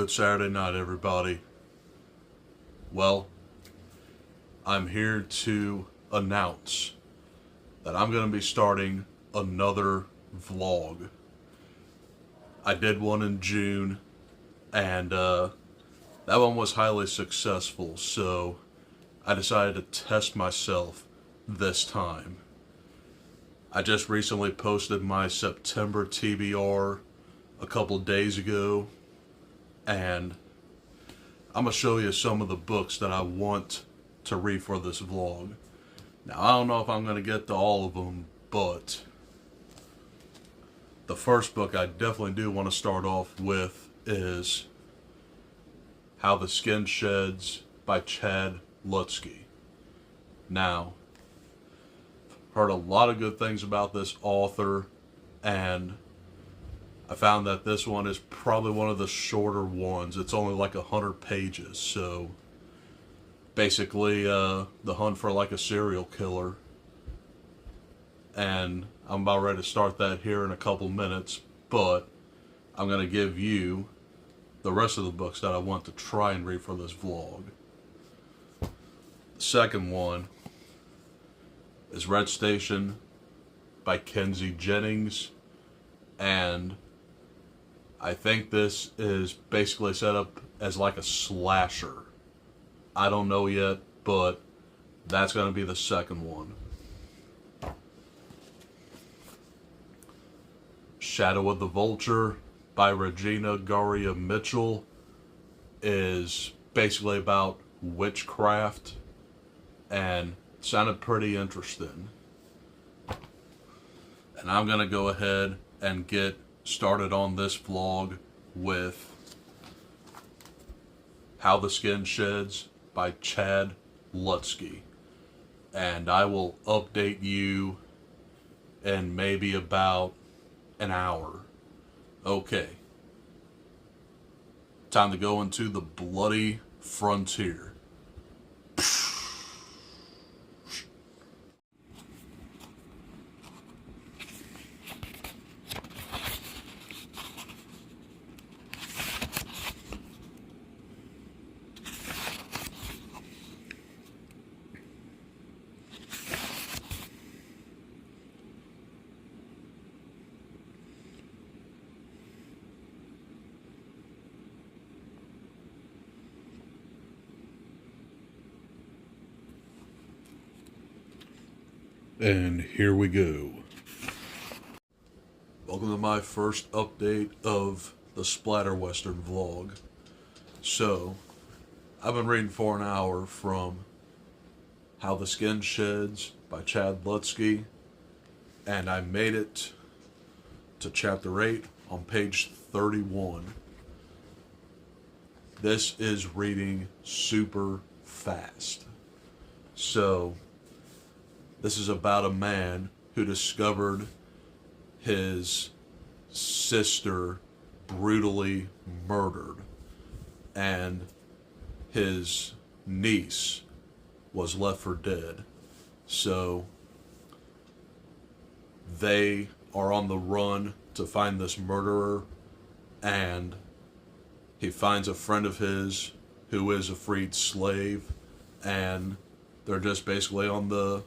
Good Saturday night, everybody. Well, I'm here to announce that I'm going to be starting another vlog. I did one in June, and that one was highly successful, so I decided to test myself this time. I just recently posted my September TBR a couple days ago, and I'm going to show you some of the books that I want to read for this vlog. Now, I don't know if I'm going to get to all of them, but the first book I definitely do want to start off with is How the Skin Sheds by Chad Lutsky. Now, heard a lot of good things about this author, and I found that this one is probably one of the shorter ones. It's only like 100 pages, so basically the hunt for like a serial killer. And I'm about ready to start that here in a couple minutes, but I'm going to give you the rest of the books that I want to try and read for this vlog. The second one is Red Station by Kenzie Jennings, and I think this is basically set up as like a slasher. I don't know yet, but that's going to be the second one. Shadow of the Vulture by Regina Garia Mitchell is basically about witchcraft, and it sounded pretty interesting. And I'm going to go ahead and get started on this vlog with How the Skin Sheds by Chad Lutsky. And I will update you in maybe about an hour. Okay. Time to go into the bloody frontier. And here we go. Welcome to my first update of the Splatter Western vlog. So, I've been reading for an hour from How the Skin Sheds by Chad Lutsky, and I made it to chapter 8 on page 31. This is reading super fast. So, this is about a man who discovered his sister brutally murdered, and his niece was left for dead. So they are on the run to find this murderer, and he finds a friend of his who is a freed slave, and they're just basically on the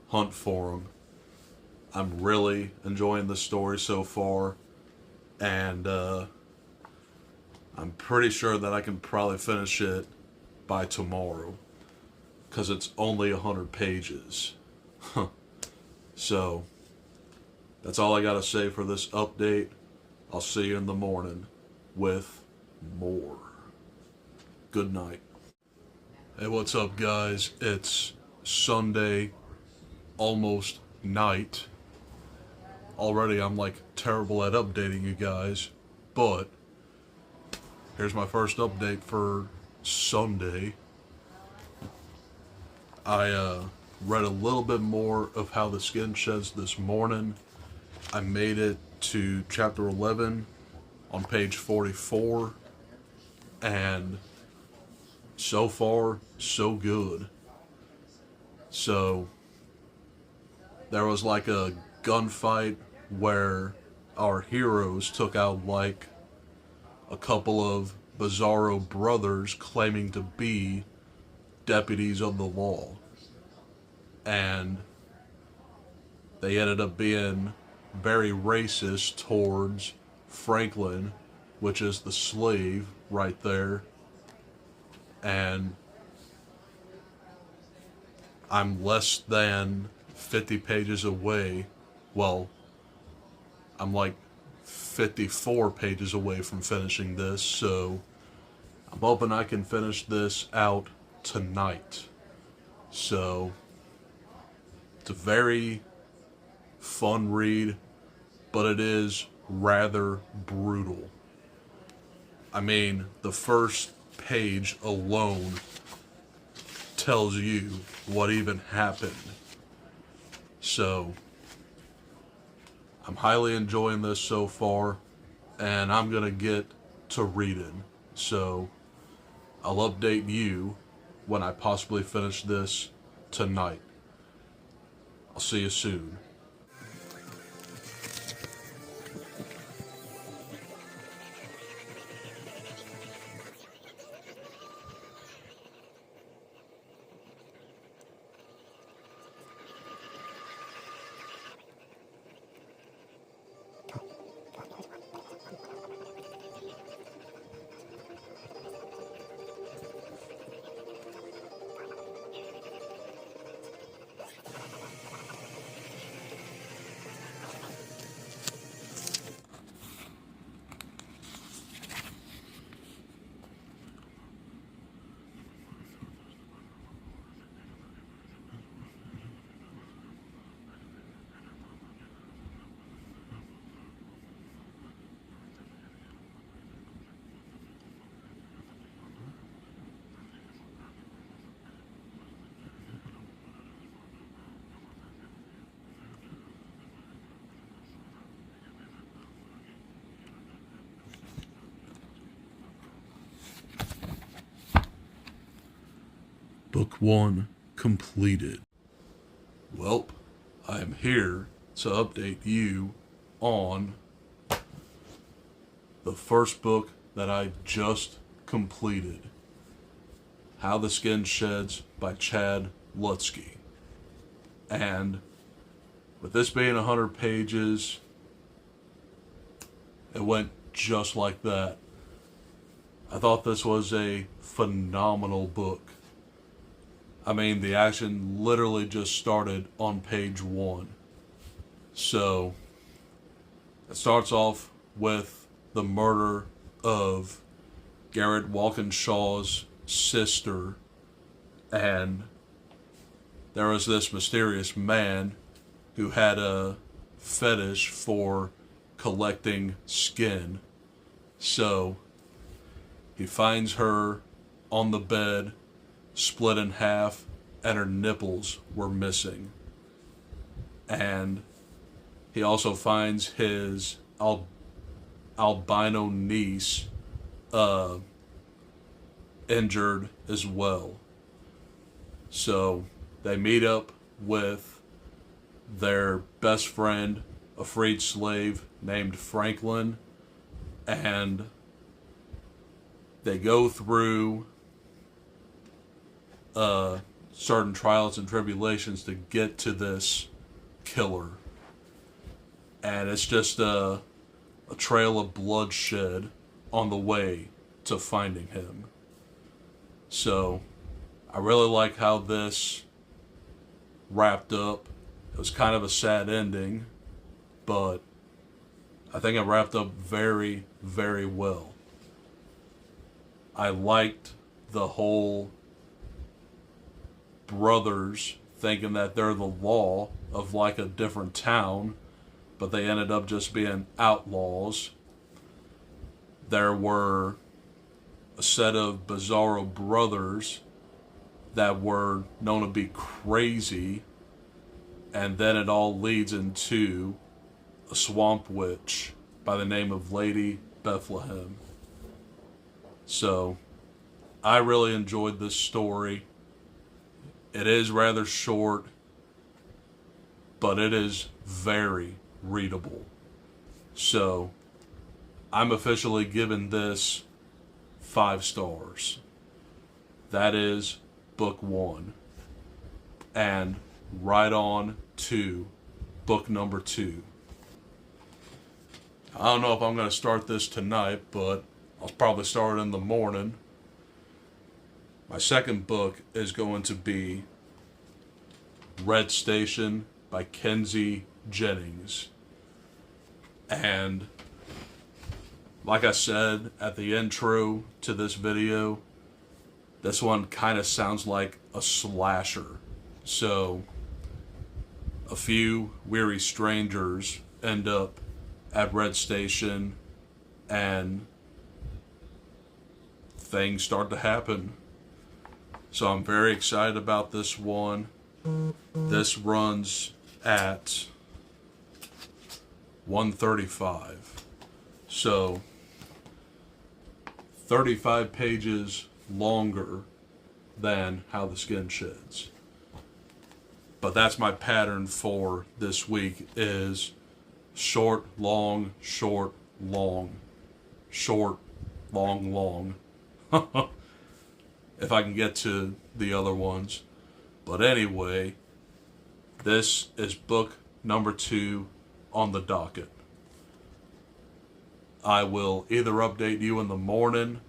hunt for him. I'm really enjoying the story so far, and I'm pretty sure that I can probably finish it by tomorrow, because it's only 100 pages. So that's all I gotta say for this update. I'll see you in the morning with more. Good night. Hey, what's up, guys? It's Sunday, almost night. Already I'm like terrible at updating you guys, but here's my first update for Sunday. I read a little bit more of How the Skin Sheds this morning. I made it to chapter 11 on page 44, and so far so good. So there was like a gunfight where our heroes took out like a couple of Bizarro brothers claiming to be deputies of the law. And they ended up being very racist towards Franklin, which is the slave right there. And I'm less than 50 pages away. Well, I'm like 54 pages away from finishing this, so I'm hoping I can finish this out tonight. So it's a very fun read, but it is rather brutal. I mean, the first page alone tells you what even happened. So I'm highly enjoying this so far, and I'm gonna get to reading. So I'll update you when I possibly finish this tonight. I'll see you soon. Book 1 completed. Welp, I am here to update you on the first book that I just completed, How the Skin Sheds by Chad Lutsky. And with this being 100 pages, it went just like that. I thought this was a phenomenal book. I mean, the action literally just started on page 1. So, it starts off with the murder of Garrett Walkinshaw's sister, and there was this mysterious man who had a fetish for collecting skin. So, he finds her on the bed, split in half, and her nipples were missing. And he also finds his albino niece injured as well. So they meet up with their best friend, a freed slave named Franklin, and they go through certain trials and tribulations to get to this killer. And it's just a trail of bloodshed on the way to finding him. So I really like how this wrapped up. It was kind of a sad ending, but I think it wrapped up very, very well. I liked the whole brothers thinking that they're the law of like a different town, but they ended up just being outlaws. There were a set of Bizarro brothers that were known to be crazy, and then it all leads into a swamp witch by the name of Lady Bethlehem. So I really enjoyed this story. It is rather short, but it is very readable. So I'm officially giving this 5 stars. That is book 1. And right on to book number 2. I don't know if I'm going to start this tonight, but I'll probably start in the morning. My second book is going to be Red Station by Kenzie Jennings. And like I said at the intro to this video, this one kind of sounds like a slasher. So a few weary strangers end up at Red Station and things start to happen. So I'm very excited about this one. This runs at 135. So 35 pages longer than How the Skin Sheds. But that's my pattern for this week, is short, long, short, long, short, long, long. If I can get to the other ones. But anyway, this is book number 2 on the docket. I will either update you in the morning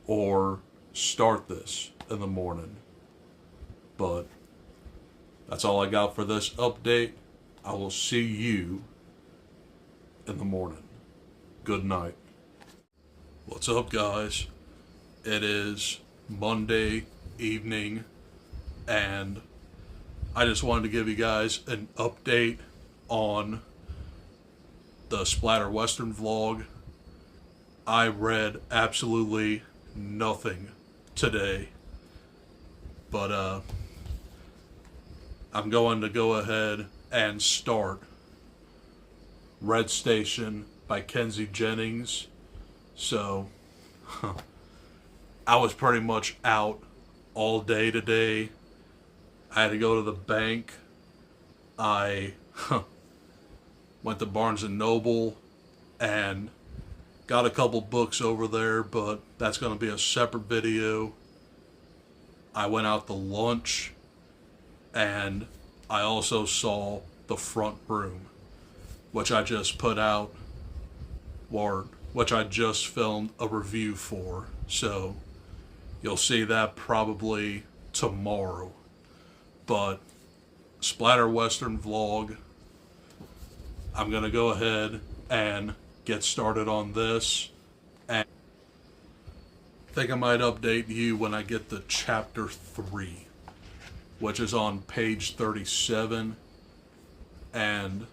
or start this in the morning. But that's all I got for this update. I will see you in the morning. Good night. What's up, guys? It is Monday evening, and I just wanted to give you guys an update on the Splatter Western vlog. I read absolutely nothing today, but I'm going to go ahead and start Red Station by Kenzie Jennings. So I was pretty much out all day today. I had to go to the bank. I went to Barnes & Noble and got a couple books over there, but that's going to be a separate video. I went out to lunch, and I also saw The Front Room, which I just put out, or which I just filmed a review for. So you'll see that probably tomorrow. But Splatter Western vlog, I'm going to go ahead and get started on this. And I think I might update you when I get to chapter 3, which is on page 37. And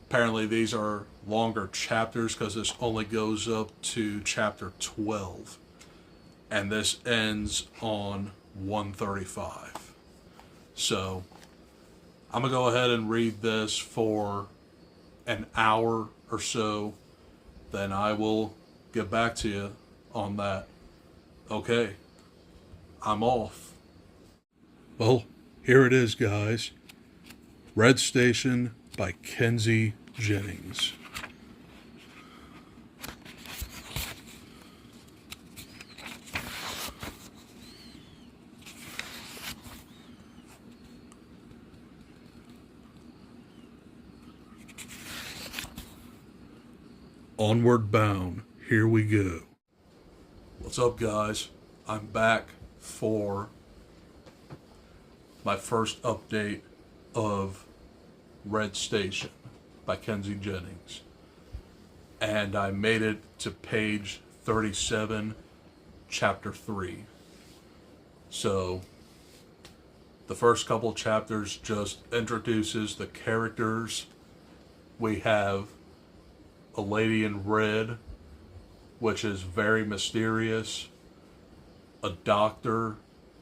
apparently these are longer chapters because this only goes up to chapter 12. And this ends on 135. So I'm going to go ahead and read this for an hour or so. Then I will get back to you on that. Okay, I'm off. Well, here it is, guys. Red Station by Kenzie Jennings. Onward bound, here we go. What's up, guys? I'm back for my first update of Red Station by Kenzie Jennings. And I made it to page 37, chapter 3. So the first couple chapters just introduces the characters. We have a lady in red, which is very mysterious, a doctor,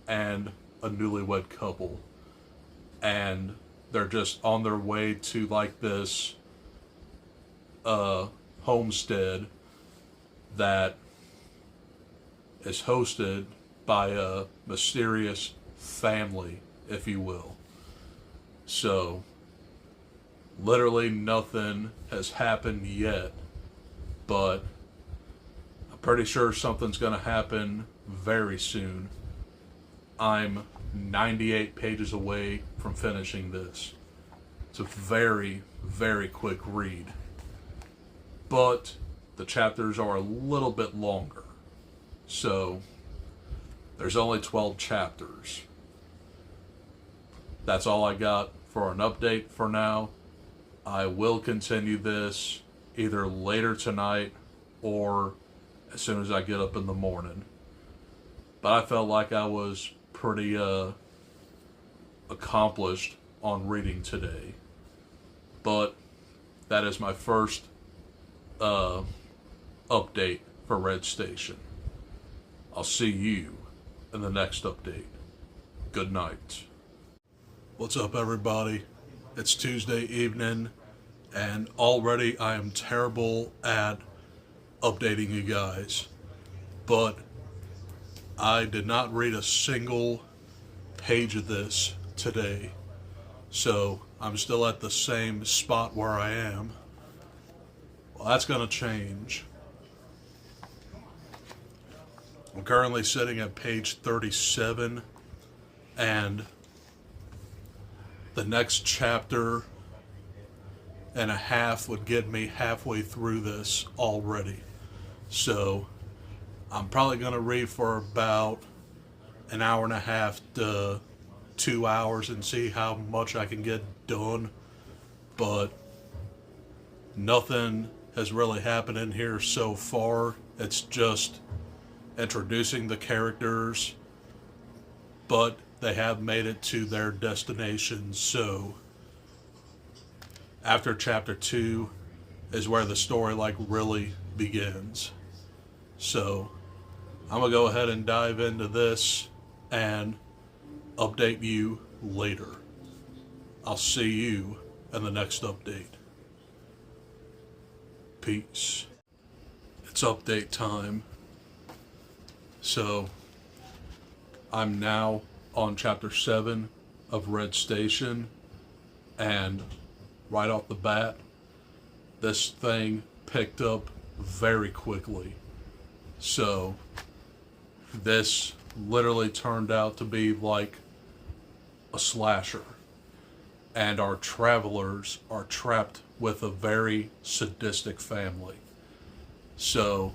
and a newlywed couple. And they're just on their way to like this homestead that is hosted by a mysterious family, if you will. So literally nothing has happened yet, but Pretty sure something's going to happen very soon. I'm 98 pages away from finishing this. It's a very, very quick read. But the chapters are a little bit longer. So there's only 12 chapters. That's all I got for an update for now. I will continue this either later tonight or as soon as I get up in the morning. But I felt like I was pretty accomplished on reading today. But that is my first update for Red Station. I'll see you in the next update. Good night. What's up, everybody? It's Tuesday evening, and already I am terrible at updating you guys. But I did not read a single page of this today. So I'm still at the same spot where I am. Well, that's going to change. I'm currently sitting at page 37, and the next chapter and a half would get me halfway through this already. So I'm probably going to read for about an hour and a half to 2 hours and see how much I can get done. But nothing has really happened in here so far. It's just introducing the characters, but they have made it to their destination. So after chapter 2 is where the story really begins. So I'm gonna go ahead and dive into this and update you later. I'll see you in the next update. Peace. It's update time. So I'm now on chapter 7 of Red Station, and right off the bat, this thing picked up very quickly. So this literally turned out to be like a slasher, and our travelers are trapped with a very sadistic family. So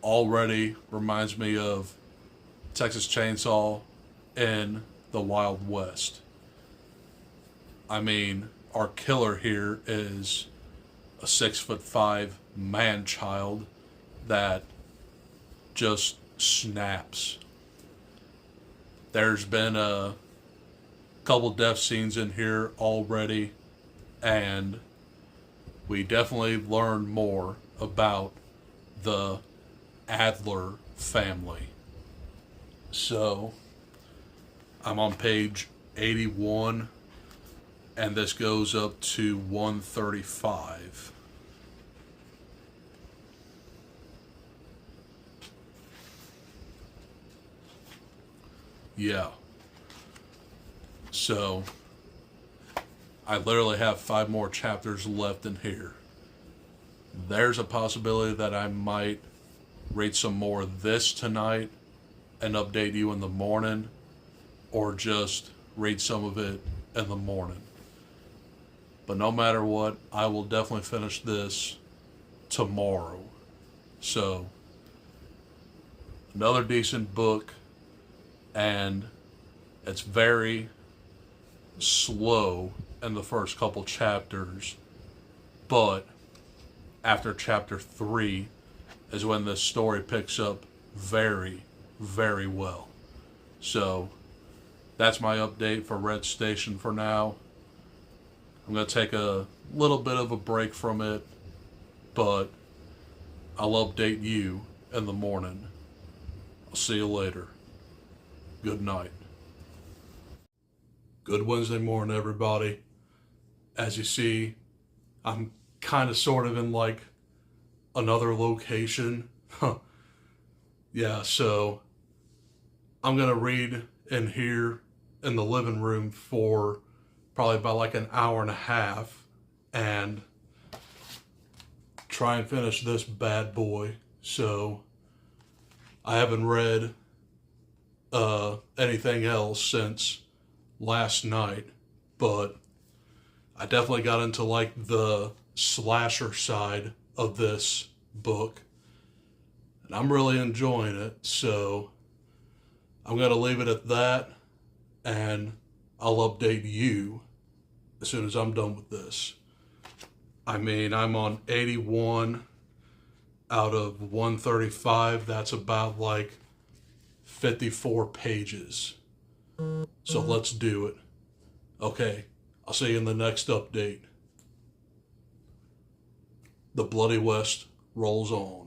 already reminds me of Texas Chainsaw in the Wild West. I mean, our killer here is a 6'5" man-child that just snaps. There's been a couple death scenes in here already, and we definitely learn more about the Adler family. So I'm on page 81, and this goes up to 135. Yeah. So I literally have 5 more chapters left in here. There's a possibility that I might read some more of this tonight and update you in the morning, or just read some of it in the morning. But no matter what, I will definitely finish this tomorrow. So another decent book, and it's very slow in the first couple chapters, but after chapter 3 is when this story picks up very, very well. So that's my update for Red Station for now. I'm going to take a little bit of a break from it, but I'll update you in the morning. I'll see you later. Good night. Good Wednesday morning, everybody. As you see, I'm kind of sort of in another location. Yeah, so I'm going to read in here in the living room for probably about an hour and a half and try and finish this bad boy. so I haven't read anything else since last night, but I definitely got into like the slasher side of this book, and I'm really enjoying it, so I'm going to leave it at that, and I'll update you as soon as I'm done with this. I mean, I'm on 81 out of 135. That's about like 54 pages. So let's do it. Okay, I'll see you in the next update. The Bloody West rolls on.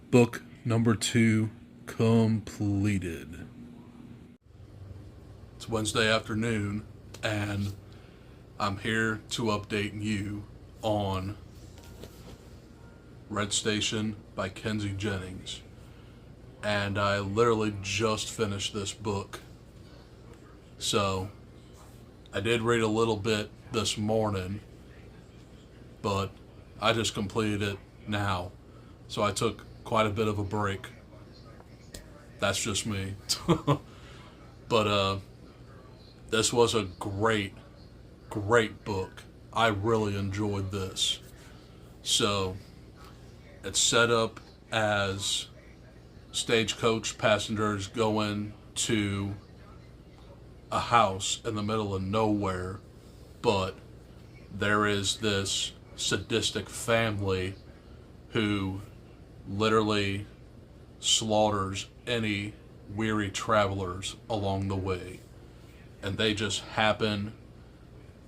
Book number 2 completed. It's Wednesday afternoon, and I'm here to update you on Red Station by Kenzie Jennings. And I literally just finished this book. So I did read a little bit this morning, but I just completed it now. So I took quite a bit of a break. That's just me. But this was a great book. I really enjoyed this. So it's set up as stagecoach passengers going to a house in the middle of nowhere, but there is this sadistic family who literally slaughters any weary travelers along the way, and they just happen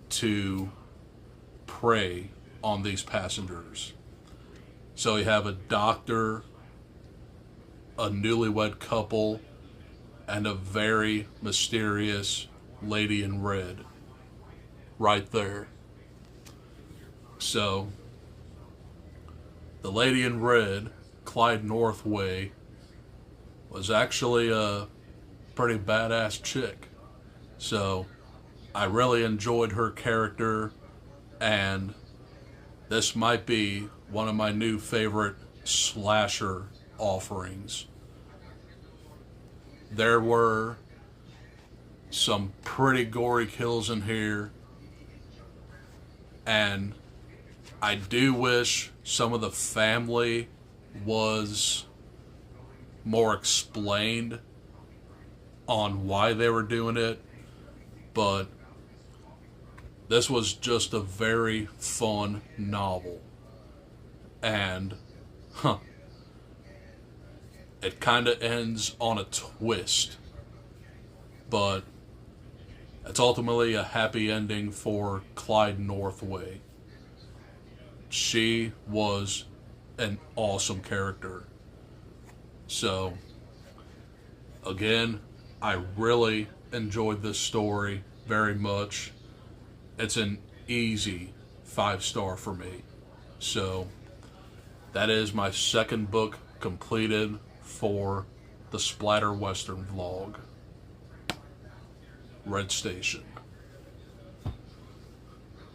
to prey on these passengers. So you have a doctor, a newlywed couple, and a very mysterious lady in red right there. So the lady in red, Clyde Northway, was actually a pretty badass chick. So I really enjoyed her character, and this might be one of my new favorite slasher offerings. There were some pretty gory kills in here, and I do wish some of the family was more explained on why they were doing it, but this was just a very fun novel. And it kind of ends on a twist, but it's ultimately a happy ending for Clyde Northway. She was an awesome character. So again, I really enjoyed this story very much. It's an easy 5-star for me. So that is my second book completed for the Splatter Western vlog, Red Station.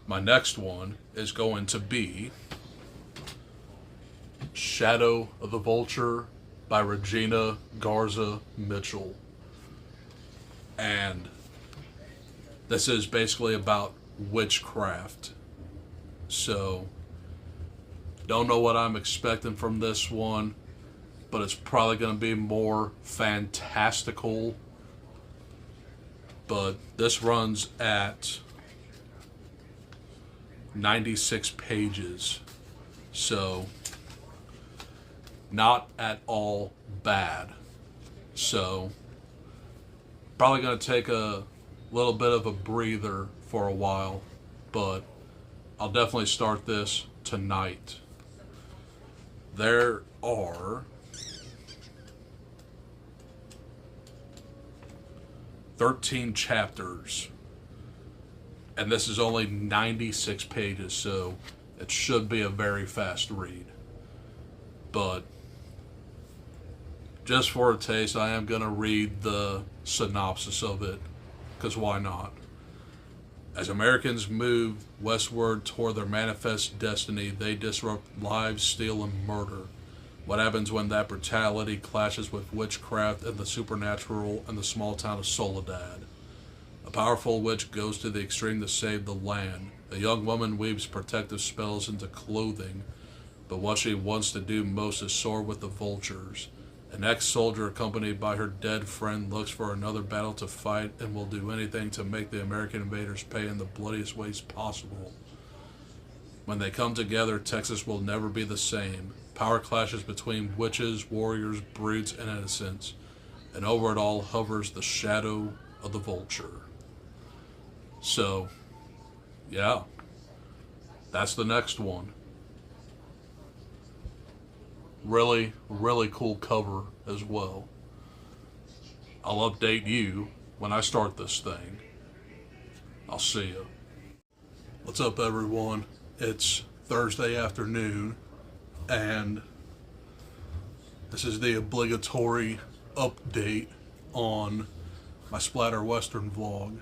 My next one is going to be Shadow of the Vulture by Regina Garza Mitchell. And this is basically about witchcraft. So don't know what I'm expecting from this one, but it's probably going to be more fantastical. But this runs at 96 pages, so not at all bad. So, probably going to take a little bit of a breather for a while, but I'll definitely start this tonight. There are 13 chapters, and this is only 96 pages, so it should be a very fast read. But just for a taste, I am going to read the synopsis of it, because why not? As Americans move westward toward their manifest destiny, they disrupt lives, steal, and murder. What happens when that brutality clashes with witchcraft and the supernatural in the small town of Soledad? A powerful witch goes to the extreme to save the land. A young woman weaves protective spells into clothing, but what she wants to do most is soar with the vultures. An ex-soldier accompanied by her dead friend looks for another battle to fight and will do anything to make the American invaders pay in the bloodiest ways possible. When they come together, Texas will never be the same. Power clashes between witches, warriors, brutes, and innocents. And over it all hovers the shadow of the vulture. So, yeah, that's the next one. Really, really cool cover as well. I'll update you when I start this thing. I'll see you. What's up, everyone? It's Thursday afternoon, and this is the obligatory update on my Splatter Western vlog.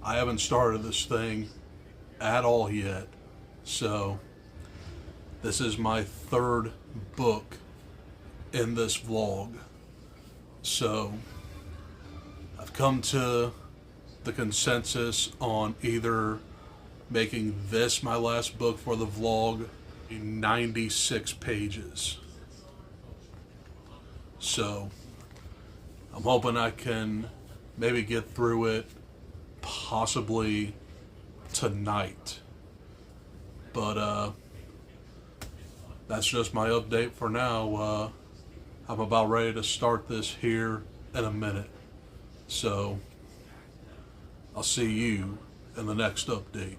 I haven't started this thing at all yet, so this is my third book in this vlog. So I've come to the consensus on either making this my last book for the vlog, 96 pages. So I'm hoping I can maybe get through it possibly tonight. But that's just my update for now. I'm about ready to start this here in a minute. So I'll see you in the next update.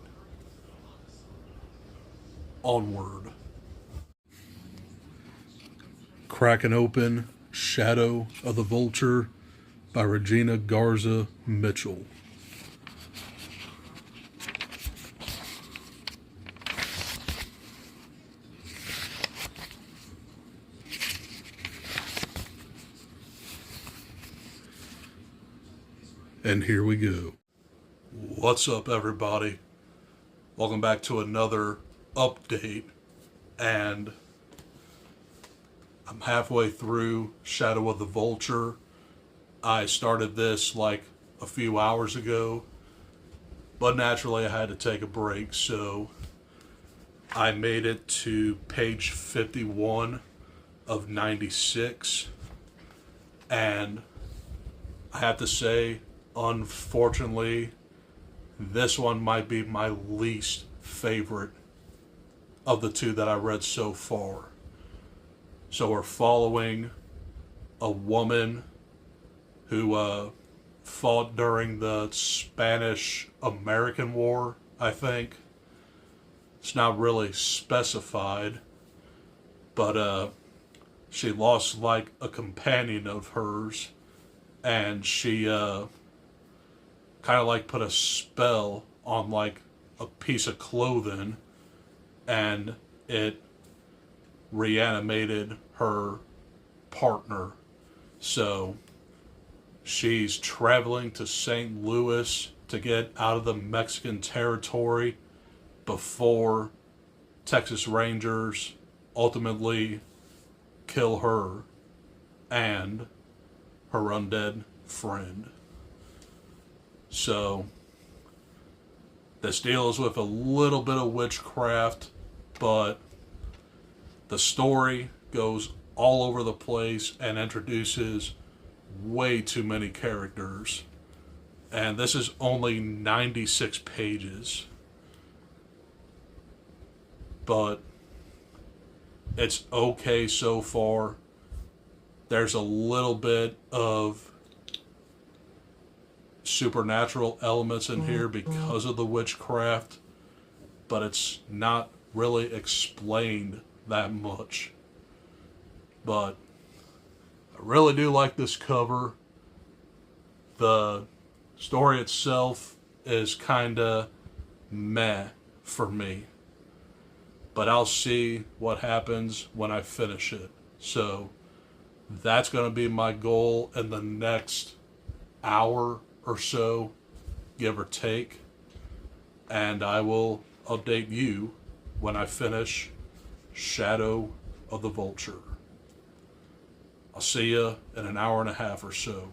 Onward. Cracking Open Shadow of the Vulture by Regina Garza Mitchell. And here we go. What's up, everybody? Welcome back to another update. And I'm halfway through Shadow of the Vulture. I started this like a few hours ago, but naturally I had to take a break, so I made it to page 51 of 96. And I have to say, unfortunately, this one might be my least favorite of the two that I read so far. So we're following a woman who fought during the Spanish-American War, I think. It's not really specified, but she lost like a companion of hers, and she kind of like put a spell on like a piece of clothing, and it reanimated her partner. So she's traveling to St. Louis to get out of the Mexican territory before Texas Rangers ultimately kill her and her undead friend. So this deals with a little bit of witchcraft, but the story goes all over the place and introduces way too many characters. And this is only 96 pages. But it's okay so far. There's a little bit of supernatural elements in here because of the witchcraft, but it's not really explained that much. But I really do like this cover. The story itself is kind of meh for me, but I'll see what happens when I finish it. So that's going to be my goal in the next hour or so, give or take, and I will update you when I finish Shadow of the Vulture. I'll see you in an hour and a half or so.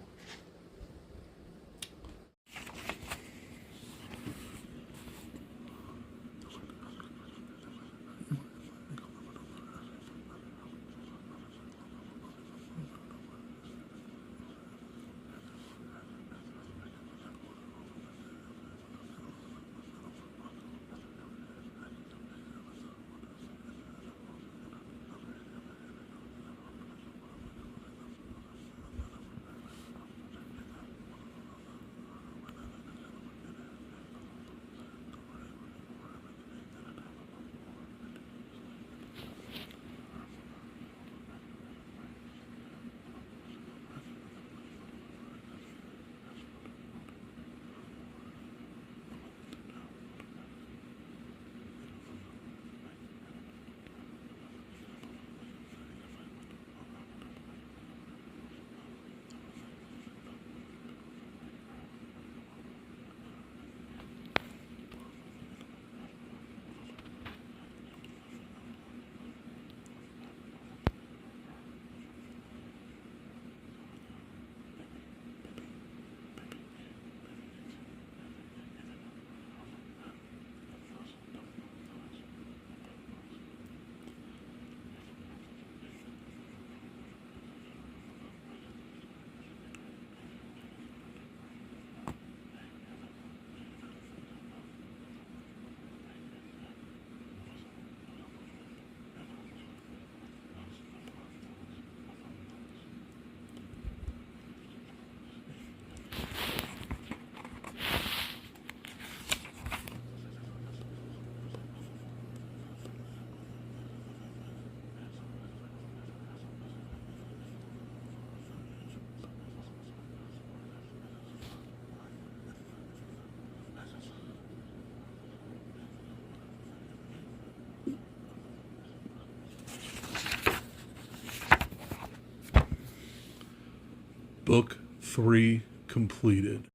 Book 3 completed.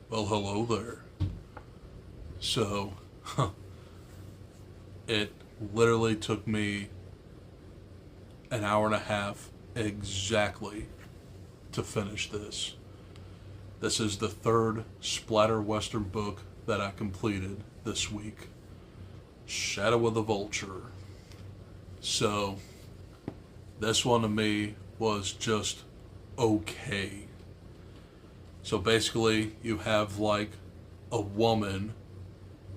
Well, hello there. So, it literally took me an hour and a half exactly to finish this. This is the third Splatter Western book that I completed this week. Shadow of the Vulture. So, this one to me was just okay. So basically, you have like a woman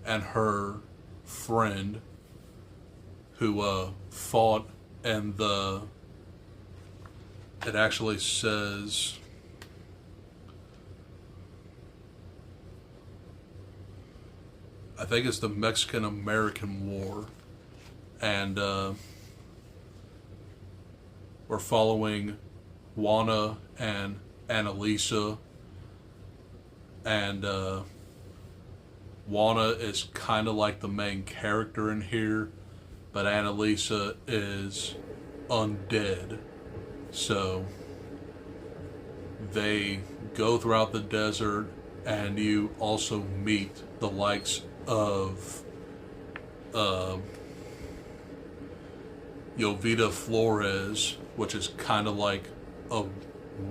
and her friend who fought in it actually says, I think it's the Mexican-American War, and we're following Juana and Annalisa, and Juana is kind of like the main character in here, but Annalisa is undead. So they go throughout the desert, and you also meet the likes of Jovita Flores, which is kind of like a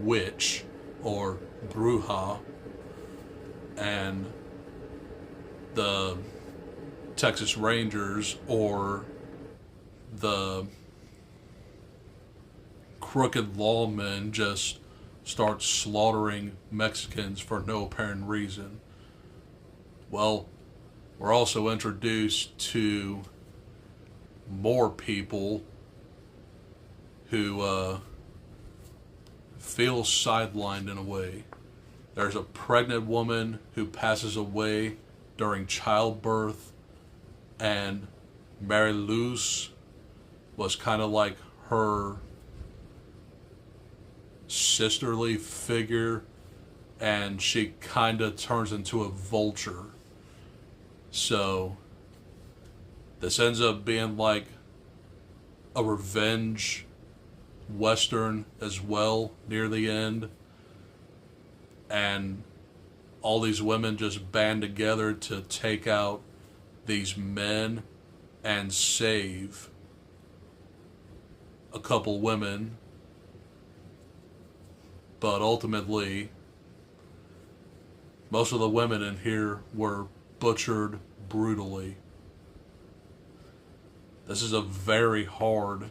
witch or bruja, and the Texas Rangers, or the crooked lawmen, just start slaughtering Mexicans for no apparent reason. Well, we're also introduced to more people who feels sidelined in a way. There's a pregnant woman who passes away during childbirth, and Mary Louise was kind of like her sisterly figure, and she kind of turns into a vulture. So this ends up being like a revenge western as well near the end, and all these women just band together to take out these men and save a couple women, but ultimately most of the women in here were butchered brutally. This is a very hard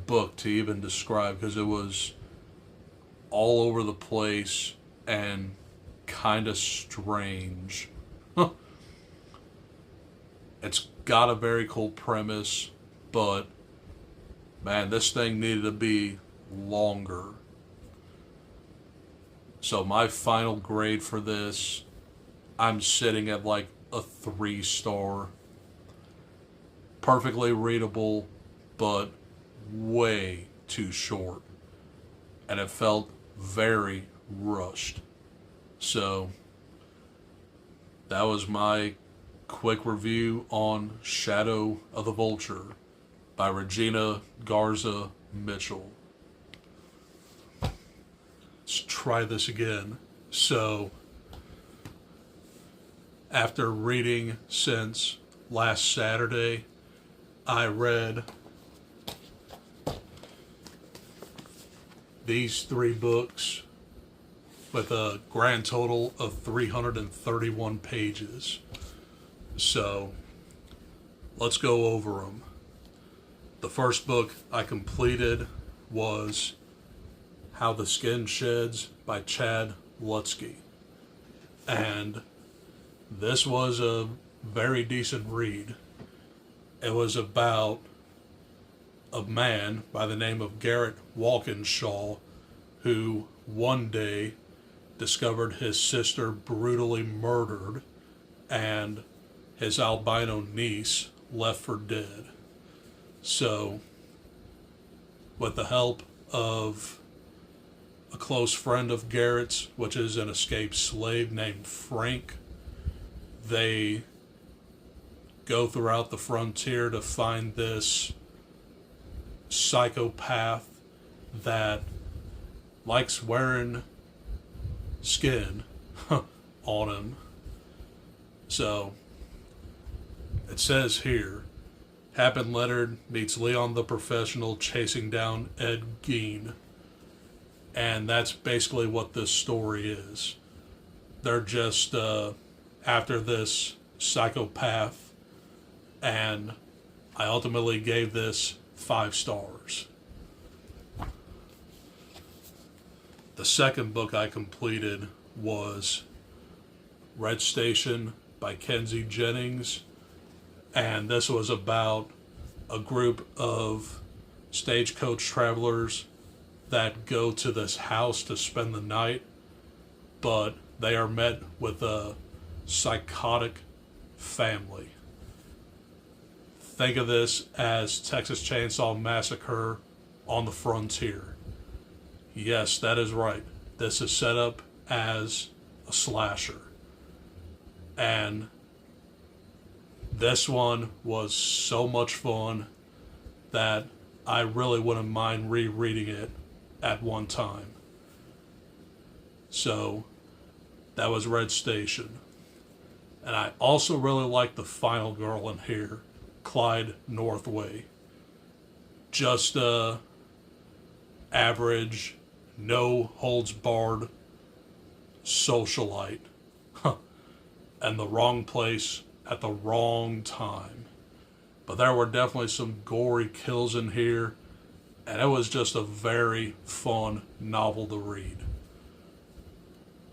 book to even describe because it was all over the place and kind of strange. It's got a very cool premise, but man, this thing needed to be longer. So my final grade for this, I'm sitting at like a 3-star. Perfectly readable, but way too short. And it felt very rushed. So that was my quick review on Shadow of the Vulture by Regina Garza Mitchell. Let's try this again. So after reading since last Saturday, I read these 3 books with a grand total of 331 pages. So let's go over them. The first book I completed was How the Skin Sheds by Chad Lutzke. And this was a very decent read. It was about a man by the name of Garrett Walkinshaw who one day discovered his sister brutally murdered and his albino niece left for dead. So, with the help of a close friend of Garrett's, which is an escaped slave named Frank, they go throughout the frontier to find this psychopath that likes wearing skin on him. So it says here, Happen Leonard meets Leon the Professional chasing down Ed Gein. And that's basically what this story is. They're just after this psychopath, and I ultimately gave this 5 stars. The second book I completed was Red Station by Kenzie Jennings, and this was about a group of stagecoach travelers that go to this house to spend the night, but they are met with a psychotic family. Think of this as Texas Chainsaw Massacre on the frontier. Yes, that is right. This is set up as a slasher. And this one was so much fun that I really wouldn't mind rereading it at one time. So that was Red Station. And I also really like the final girl in here, Clyde Northway. Just a average, no holds barred socialite. And the wrong place at the wrong time. But there were definitely some gory kills in here, and it was just a very fun novel to read.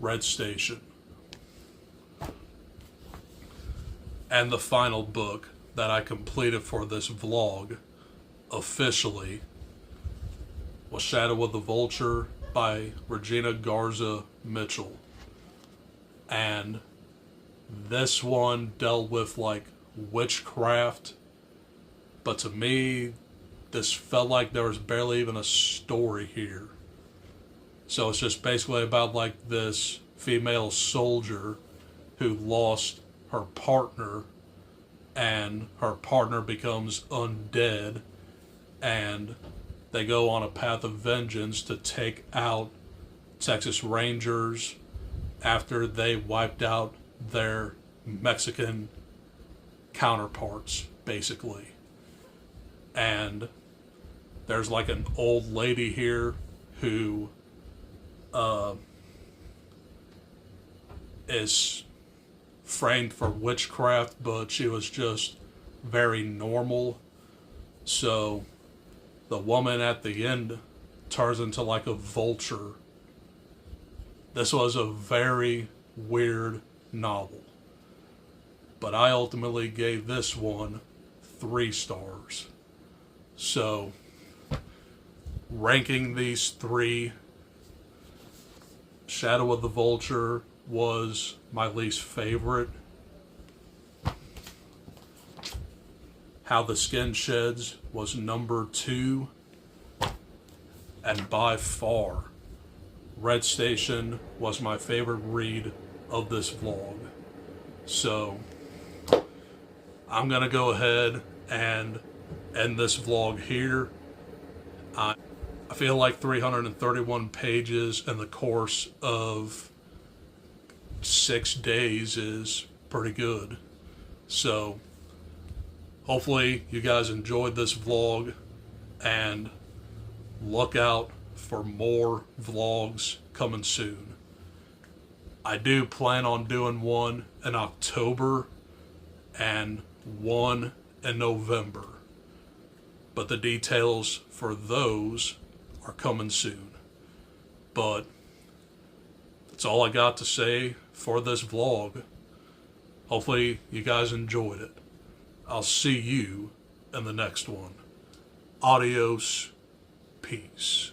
Red Station. And the final book that I completed for this vlog officially was Shadow of the Vulture by Regina Garza Mitchell. And this one dealt with like witchcraft, but to me, this felt like there was barely even a story here. So it's just basically about like this female soldier who lost her partner, and her partner becomes undead, and they go on a path of vengeance to take out Texas Rangers after they wiped out their Mexican counterparts, basically. And there's like an old lady here who is framed for witchcraft, but she was just very normal. So the woman at the end turns into like a vulture. This was a very weird novel, but I ultimately gave this one 3 stars. So, ranking these 3, Shadow of the Vulture was my least favorite. How the Skin Sheds was number 2. And by far, Red Station was my favorite read of this vlog. So, I'm going to go ahead and end this vlog here. I feel like 331 pages in the course of 6 days is pretty good. So, hopefully you guys enjoyed this vlog, and look out for more vlogs coming soon. I do plan on doing one in October and one in November, but the details for those are coming soon. But that's all I got to say for this vlog. Hopefully you guys enjoyed it. I'll see you in the next one. Adios. Peace.